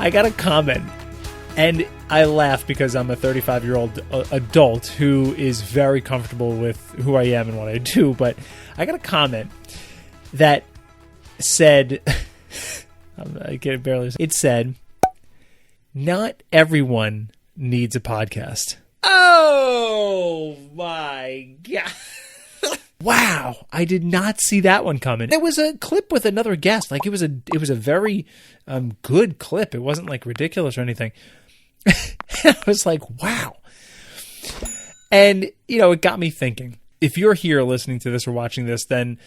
I got a comment, and I laugh because I'm a 35-year-old adult who is very comfortable with who I am and what I do, but I got a comment that said, I can barely say, it said, not everyone needs a podcast. Oh my God. Wow, I did not see that one coming. It was a clip with another guest. Like it was a very good clip. It wasn't like ridiculous or anything. I was like, wow. And, it got me thinking. If you're here listening to this or watching this, then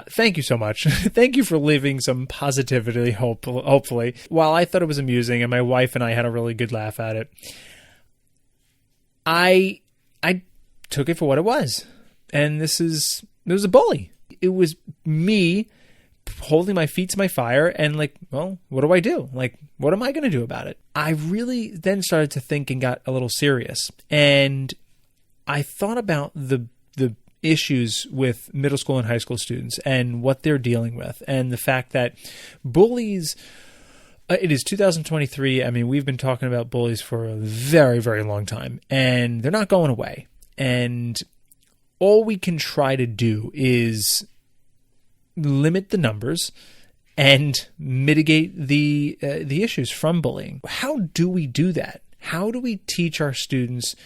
thank you so much. Thank you for leaving some positivity, hopefully. While I thought it was amusing and my wife and I had a really good laugh at it, I took it for what it was. And it was a bully. It was me holding my feet to my fire and like, well, what do I do? Like, what am I going to do about it? I really then started to think and got a little serious. And I thought about the issues with middle school and high school students and what they're dealing with. And the fact that bullies, it is 2023. I mean, we've been talking about bullies for a very, very long time. And they're not going away. And all we can try to do is limit the numbers and mitigate the issues from bullying. How do we do that? How do we teach our students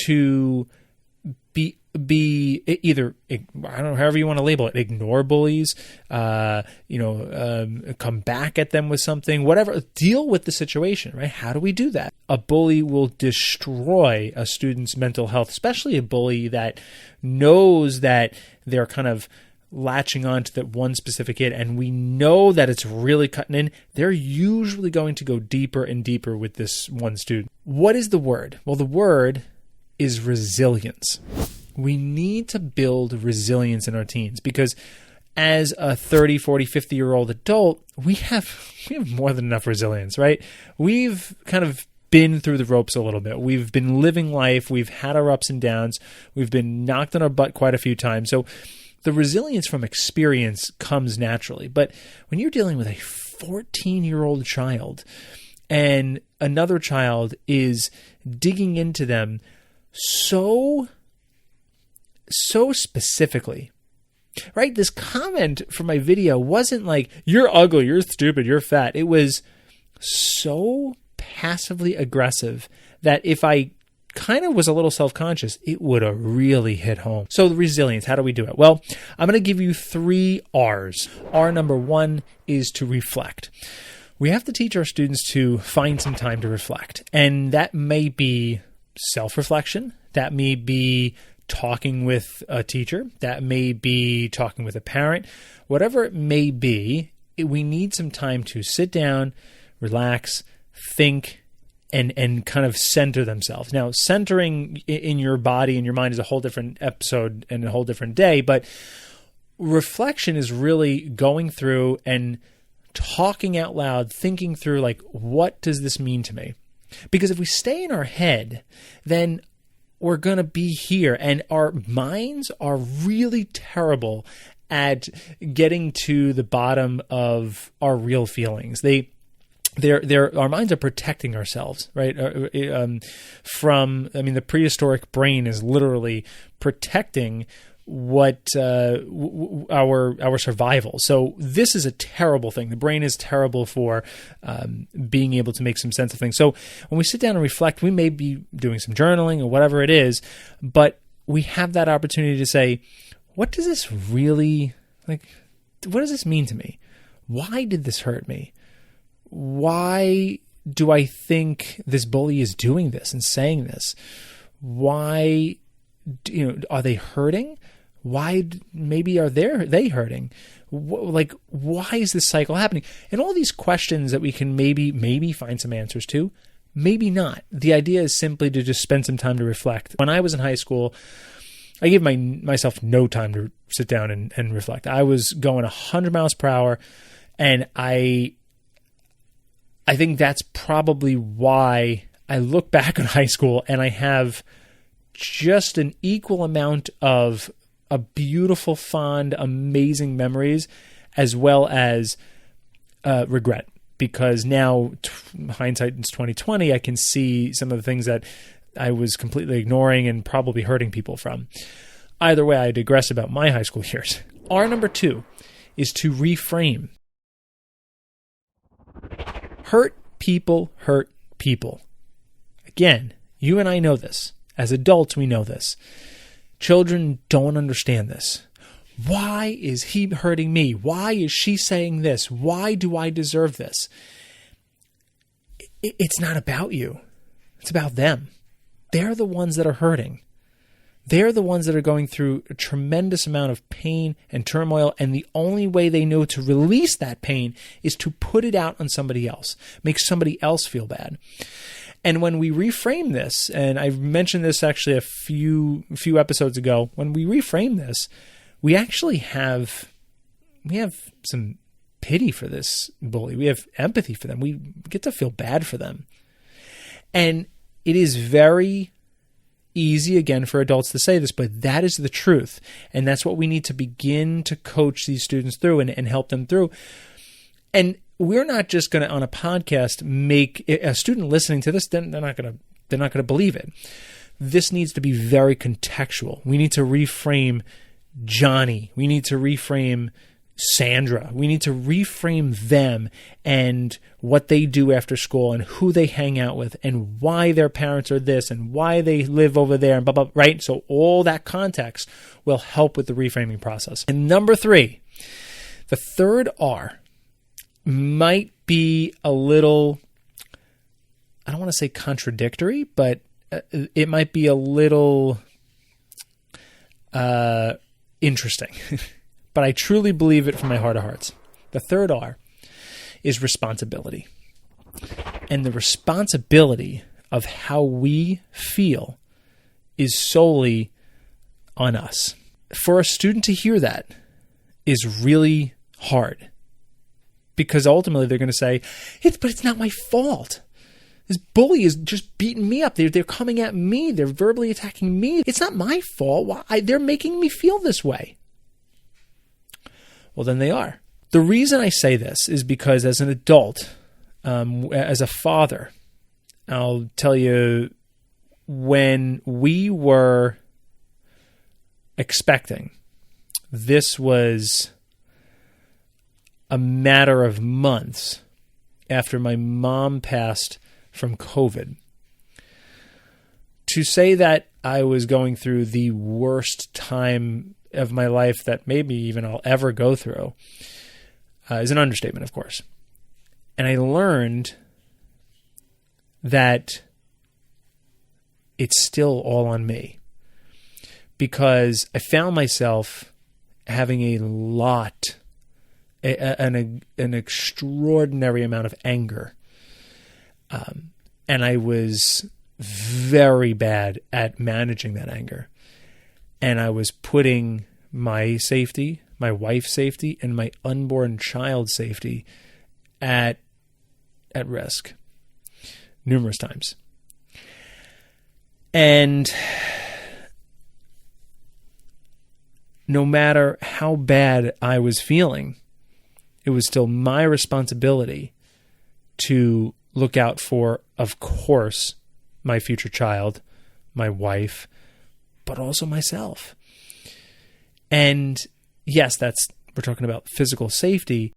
to be either, I don't know, however you want to label it, ignore bullies, come back at them with something, whatever, deal with the situation, right? How do we do that? A bully will destroy a student's mental health, especially a bully that knows that they're kind of latching on to that one specific kid, and we know that it's really cutting in. They're usually going to go deeper and deeper with this one student. What is the word? Well, the word is resilience. We need to build resilience in our teens because as a 30, 40, 50-year-old adult, we have more than enough resilience, right? We've kind of been through the ropes a little bit. We've been living life. We've had our ups and downs. We've been knocked on our butt quite a few times. So the resilience from experience comes naturally. But when you're dealing with a 14-year-old child and another child is digging into them so specifically, right? This comment from my video wasn't like, you're ugly, you're stupid, you're fat. It was so passively aggressive that if I kind of was a little self-conscious, it would have really hit home. So the resilience, how do we do it? Well, I'm going to give you 3 R's. R number 1 is to reflect. We have to teach our students to find some time to reflect. And that may be self-reflection. That may be talking with a teacher. That may be talking with a parent. Whatever it may be, we need some time to sit down, relax, think, and kind of center themselves. Now, centering in your body and your mind is a whole different episode and a whole different day, but reflection is really going through and talking out loud, thinking through, like, what does this mean to me? Because if we stay in our head, then we're going to be here, and our minds are really terrible at getting to the bottom of our real feelings. Our minds are protecting ourselves, right? The prehistoric brain is literally protecting what our survival. So this is a terrible thing. The brain is terrible for being able to make some sense of things. So when we sit down and reflect, we may be doing some journaling or whatever it is, but we have that opportunity to say, what does this really, like, what does this mean to me? Why did this hurt me? Why do I think this bully is doing this and saying this? Why, are they hurting? Why maybe are they hurting? Why is this cycle happening? And all these questions that we can maybe find some answers to, maybe not. The idea is simply to just spend some time to reflect. When I was in high school, I gave myself no time to sit down and reflect. I was going 100 miles per hour, and I think that's probably why I look back on high school and I have just an equal amount of a beautiful, fond, amazing memories, as well as regret. because now hindsight is 2020. I can see some of the things that I was completely ignoring and probably hurting people from. Either way, I digress about my high school years. R number 2 is to reframe. Hurt people hurt people. Again, you and I know this. As adults, we know this. Children don't understand this. Why is he hurting me? Why is she saying this? Why do I deserve this? It's not about you. It's about them. They're the ones that are hurting. They're the ones that are going through a tremendous amount of pain and turmoil, and the only way they know to release that pain is to put it out on somebody else, make somebody else feel bad. And when we reframe this, and I mentioned this actually a few episodes ago, when we reframe this, we actually have some pity for this bully. We have empathy for them. We get to feel bad for them. And it is very easy, again, for adults to say this, but that is the truth. And that's what we need to begin to coach these students through and help them through. And we're not just going to, on a podcast, make a student listening to this, then they're not going to believe it. This needs to be very contextual. We need to reframe Johnny. We need to reframe Sandra. We need to reframe them and what they do after school and who they hang out with and why their parents are this and why they live over there and blah, blah, right? So all that context will help with the reframing process. And number 3, the third R might be a little, I don't want to say contradictory, but it might be a little interesting. But I truly believe it from my heart of hearts. The third R is responsibility. And the responsibility of how we feel is solely on us. For a student to hear that is really hard, because ultimately they're going to say, but it's not my fault. This bully is just beating me up. They're coming at me. They're verbally attacking me. It's not my fault. Why? They're making me feel this way. Well, then they are. The reason I say this is because as an adult, as a father, I'll tell you, when we were expecting, this was a matter of months after my mom passed from COVID. To say that I was going through the worst time of my life that maybe even I'll ever go through is an understatement, of course. And I learned that it's still all on me, because I found myself having an extraordinary amount of anger. And I was very bad at managing that anger. And I was putting my safety, my wife's safety, and my unborn child's safety at risk numerous times. And no matter how bad I was feeling, it was still my responsibility to look out for, of course, my future child, my wife, but also myself. And yes, we're talking about physical safety,